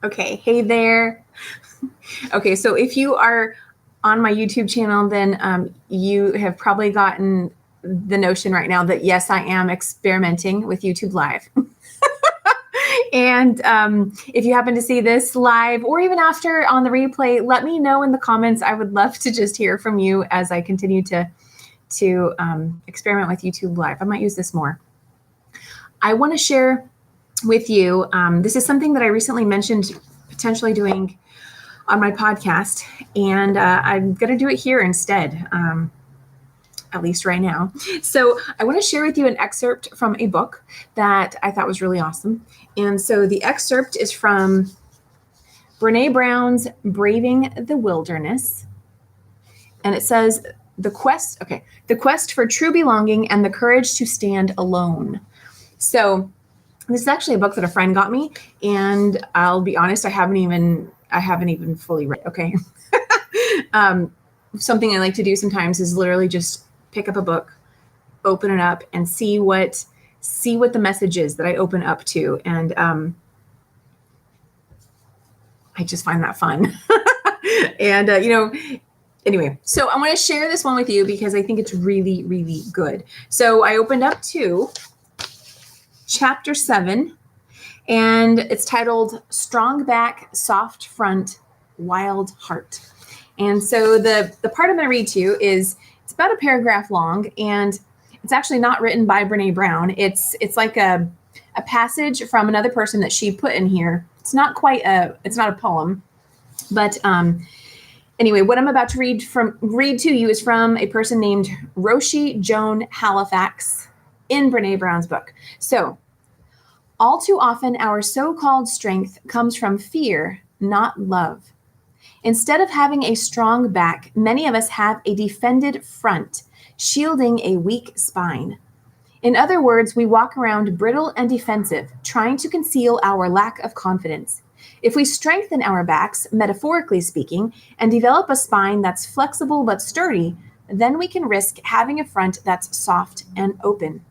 Okay, hey there. Okay, so if you are on my YouTube channel, then you have probably gotten the notion right now that yes, I am experimenting with YouTube Live. And if you happen to see this live or even after on the replay, let me know in the comments. I would love to just hear from you as I continue to experiment with YouTube Live. I might use this more. I want to share with you, this is something that I recently mentioned potentially doing on my podcast, and I'm going to do it here instead, at least right now. So I want to share with you an excerpt from a book that I thought was really awesome. And so the excerpt is from Brene Brown's Braving the Wilderness. And it says, the quest for true belonging and the courage to stand alone. So this is actually a book that a friend got me, and I'll be honest, I haven't even fully read. Okay. Something I like to do sometimes is literally just pick up a book, open it up, and see what the message is that I open up to, and I just find that fun. And anyway, so I want to share this one with you because I think it's really, really good. So I opened up to Chapter 7, and it's titled Strong Back, Soft Front, Wild Heart. And so the part I'm going to read to you it's about a paragraph long, and it's actually not written by Brene Brown. It's like a passage from another person that she put in here. It's not a poem, but anyway, what I'm about to read to you is from a person named Roshi Joan Halifax in Brene Brown's book. So, all too often our so-called strength comes from fear, not love. Instead of having a strong back, many of us have a defended front, shielding a weak spine. In other words, we walk around brittle and defensive, trying to conceal our lack of confidence. If we strengthen our backs, metaphorically speaking, and develop a spine that's flexible but sturdy, then we can risk having a front that's soft and open.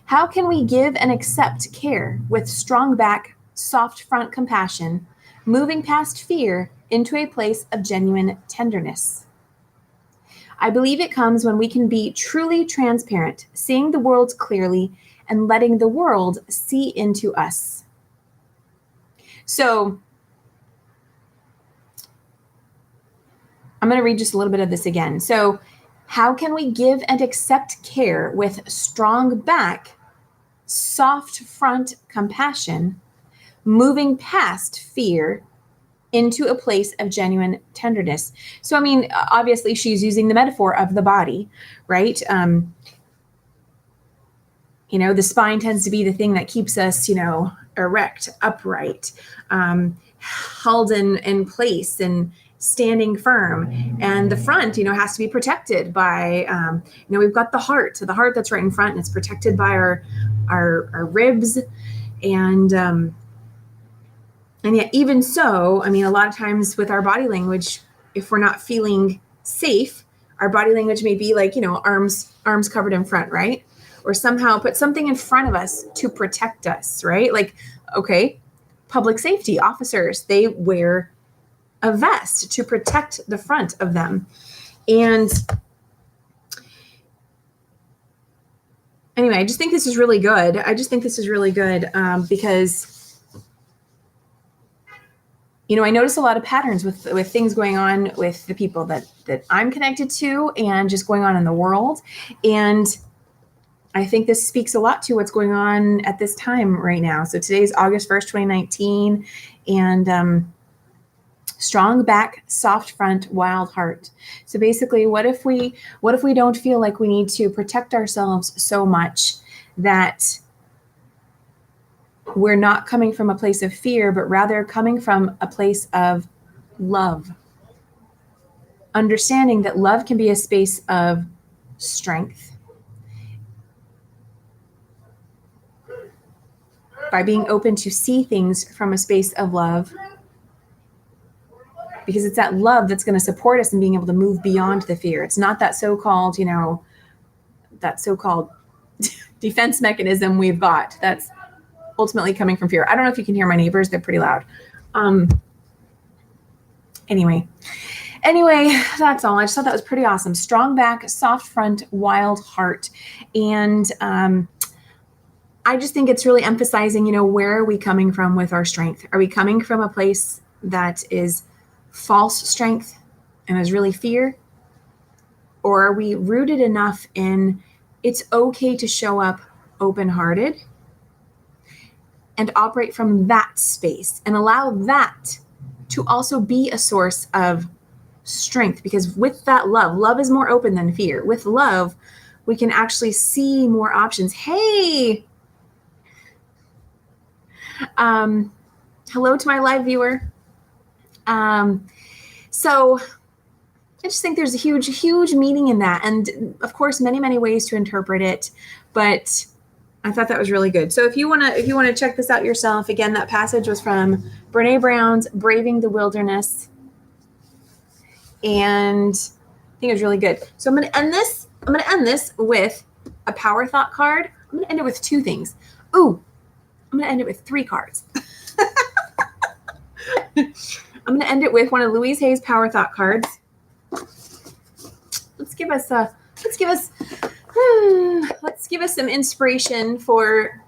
How can we give and accept care with strong back, soft front compassion, moving past fear into a place of genuine tenderness? I believe it comes when we can be truly transparent, seeing the world clearly and letting the world see into us. So I'm going to read just a little bit of this again. So how can we give and accept care with strong back, soft front compassion, moving past fear into a place of genuine tenderness? So, I mean, obviously she's using the metaphor of the body, right? The spine tends to be the thing that keeps us, erect, upright, held in place and standing firm. And the front, has to be protected by, we've got the heart. So the heart that's right in front, and it's protected by our ribs. And yet even so, I mean, a lot of times with our body language, if we're not feeling safe, our body language may be like, arms covered in front, right? Or somehow put something in front of us to protect us, right? Like, okay, public safety officers, they wear a vest to protect the front of them. And anyway, I just think this is really good. Because, I notice a lot of patterns with things going on with the people that I'm connected to and just going on in the world. And I think this speaks a lot to what's going on at this time right now. So today's August 1st, 2019, and strong back, soft front, wild heart. So basically, what if we don't feel like we need to protect ourselves so much that we're not coming from a place of fear, but rather coming from a place of love. Understanding that love can be a space of strength. By being open to see things from a space of love, because it's that love that's going to support us in being able to move beyond the fear. It's not that so-called, defense mechanism we've got that's ultimately coming from fear. I don't know if you can hear my neighbors. They're pretty loud. Anyway, that's all. I just thought that was pretty awesome. Strong back, soft front, wild heart. And I just think it's really emphasizing, where are we coming from with our strength? Are we coming from a place that is false strength and is really fear? Or are we rooted enough in it's okay to show up open-hearted and operate from that space and allow that to also be a source of strength? Because with that love is more open than fear. With love, we can actually see more options. Hey, hello to my live viewer. So I just think there's a huge meaning in that. And of course, many, many ways to interpret it, but I thought that was really good. So if you want to check this out yourself, again, that passage was from Brene Brown's Braving the Wilderness. And I think it was really good. So I'm going to end this with a power thought card. I'm going to end it with two things. Ooh, I'm going to end it with 3 cards. I'm going to end it with one of Louise Hay's power thought cards. Let's give us some inspiration for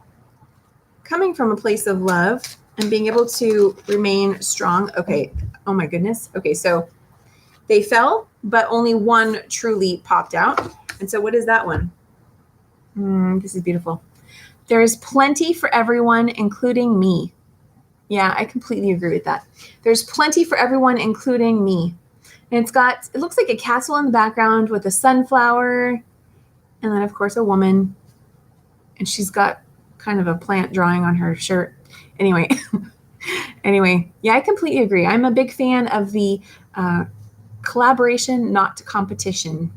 coming from a place of love and being able to remain strong. Okay. Oh my goodness. Okay. So they fell, but only one truly popped out. And so what is that one? This is beautiful. There is plenty for everyone, including me. Yeah, I completely agree with that. There's plenty for everyone, including me. And it looks like a castle in the background with a sunflower and then of course a woman. And she's got kind of a plant drawing on her shirt. Anyway, yeah, I completely agree. I'm a big fan of the collaboration, not competition.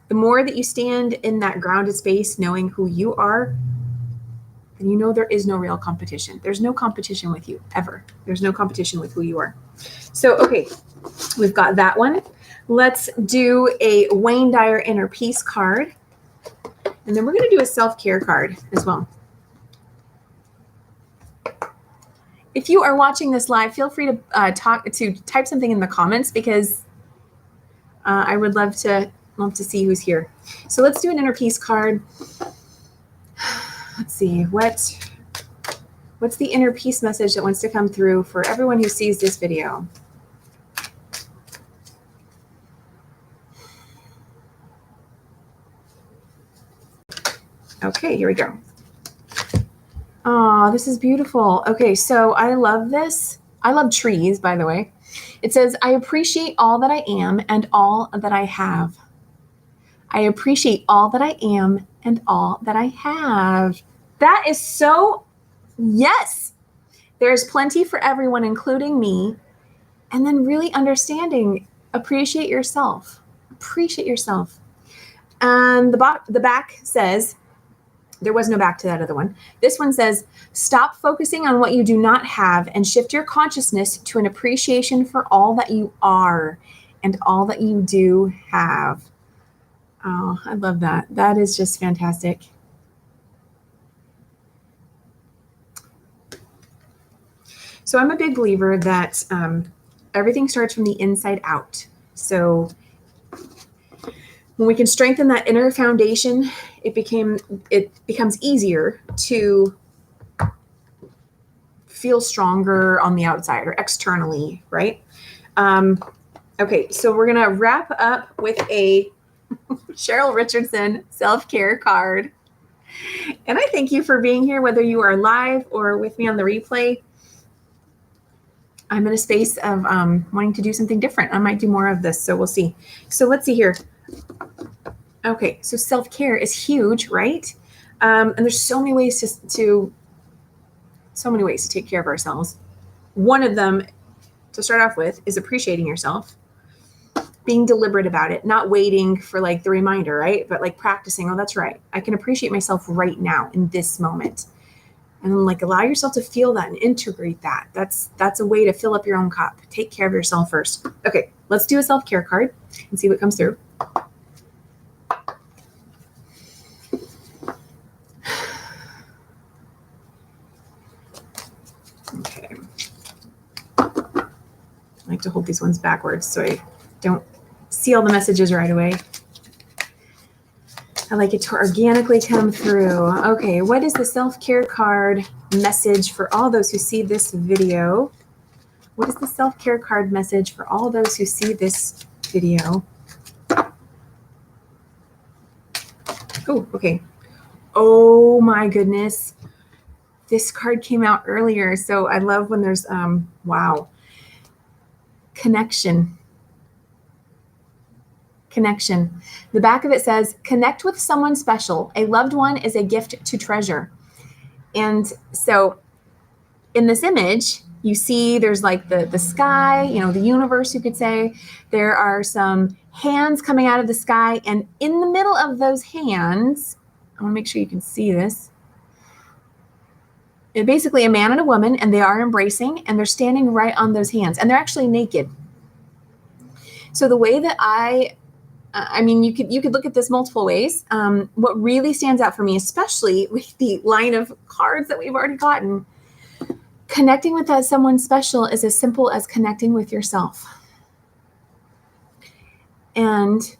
The more that you stand in that grounded space, knowing who you are, then there is no real competition. There's no competition with you, ever. There's no competition with who you are. So, okay, we've got that one. Let's do a Wayne Dyer Inner Peace card. And then we're going to do a self-care card as well. If you are watching this live, feel free to type something in the comments because I would love to see who's here. So let's do an inner peace card. Let's see what's the inner peace message that wants to come through for everyone who sees this video. Okay, here we go. Oh, this is beautiful. Okay, so I love this. I love trees, by the way. It says, I appreciate all that I am and all that I have. I appreciate all that I am and all that I have. That is so, yes. There's plenty for everyone, including me. And then really understanding, appreciate yourself. Appreciate yourself. And the back says, there was no back to that other one. This one says, stop focusing on what you do not have and shift your consciousness to an appreciation for all that you are and all that you do have. Oh, I love that. That is just fantastic. So I'm a big believer that everything starts from the inside out. So when we can strengthen that inner foundation, it becomes easier to feel stronger on the outside or externally, right? Okay, so we're going to wrap up with a Cheryl Richardson self-care card. And I thank you for being here, whether you are live or with me on the replay. I'm in a space of wanting to do something different. I might do more of this, so we'll see. So let's see here. Okay, so self-care is huge, right? And there's so many ways to take care of ourselves. One of them, to start off with, is appreciating yourself, being deliberate about it, not waiting for like the reminder, right? But like practicing, oh, that's right. I can appreciate myself right now in this moment. And like allow yourself to feel that and integrate that. That's a way to fill up your own cup. Take care of yourself first. Okay, let's do a self-care card and see what comes through. Okay. I like to hold these ones backwards so I don't see all the messages right away. I like it to organically come through. Okay, what is the self-care card message for all those who see this video? What is the self-care card message for all those who see this video? Oh, okay. Oh my goodness. This card came out earlier, so I love when there's, wow. Connection. Connection. The back of it says, connect with someone special. A loved one is a gift to treasure. And so in this image, you see there's like the sky, you know, the universe, you could say. There are some hands coming out of the sky. And in the middle of those hands, I want to make sure you can see this. It's basically a man and a woman, and they are embracing, and they're standing right on those hands. And they're actually naked. So the way that I mean, you could look at this multiple ways. What really stands out for me, especially with the line of cards that we've already gotten, connecting with that someone special is as simple as connecting with yourself. And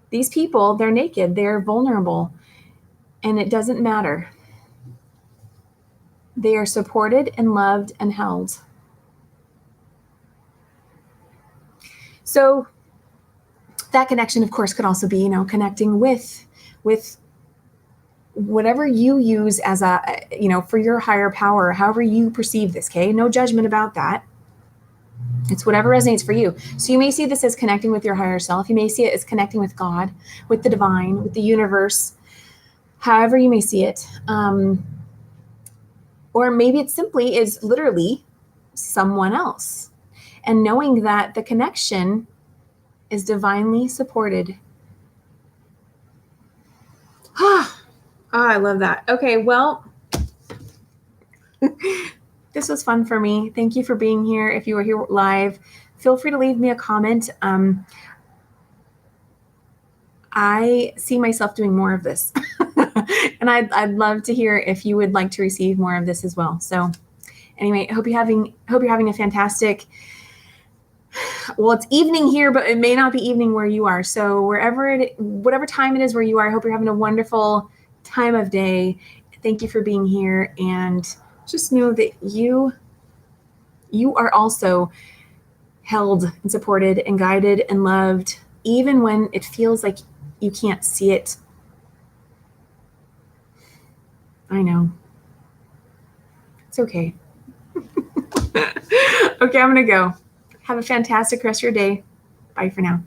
these people, they're naked, they're vulnerable, and it doesn't matter. They are supported and loved and held. So that connection, of course, could also be, you know, connecting with whatever you use as a, you know, for your higher power, however you perceive this, okay? No judgment about that. It's whatever resonates for you. So you may see this as connecting with your higher self. You may see it as connecting with God, with the divine, with the universe, however you may see it. Or maybe it simply is literally someone else. And knowing that the connection is divinely supported. I love that. Okay, well, this was fun for me. Thank you for being here. If you were here live, feel free to leave me a comment. I see myself doing more of this. And I'd love to hear if you would like to receive more of this as well. So anyway, hope you're having a fantastic, well, it's evening here, but it may not be evening where you are. So whatever time it is where you are, I hope you're having a wonderful time of day. Thank you for being here. And just know that you are also held and supported and guided and loved, even when it feels like you can't see it. I know. It's okay. Okay, I'm going to go. Have a fantastic rest of your day. Bye for now.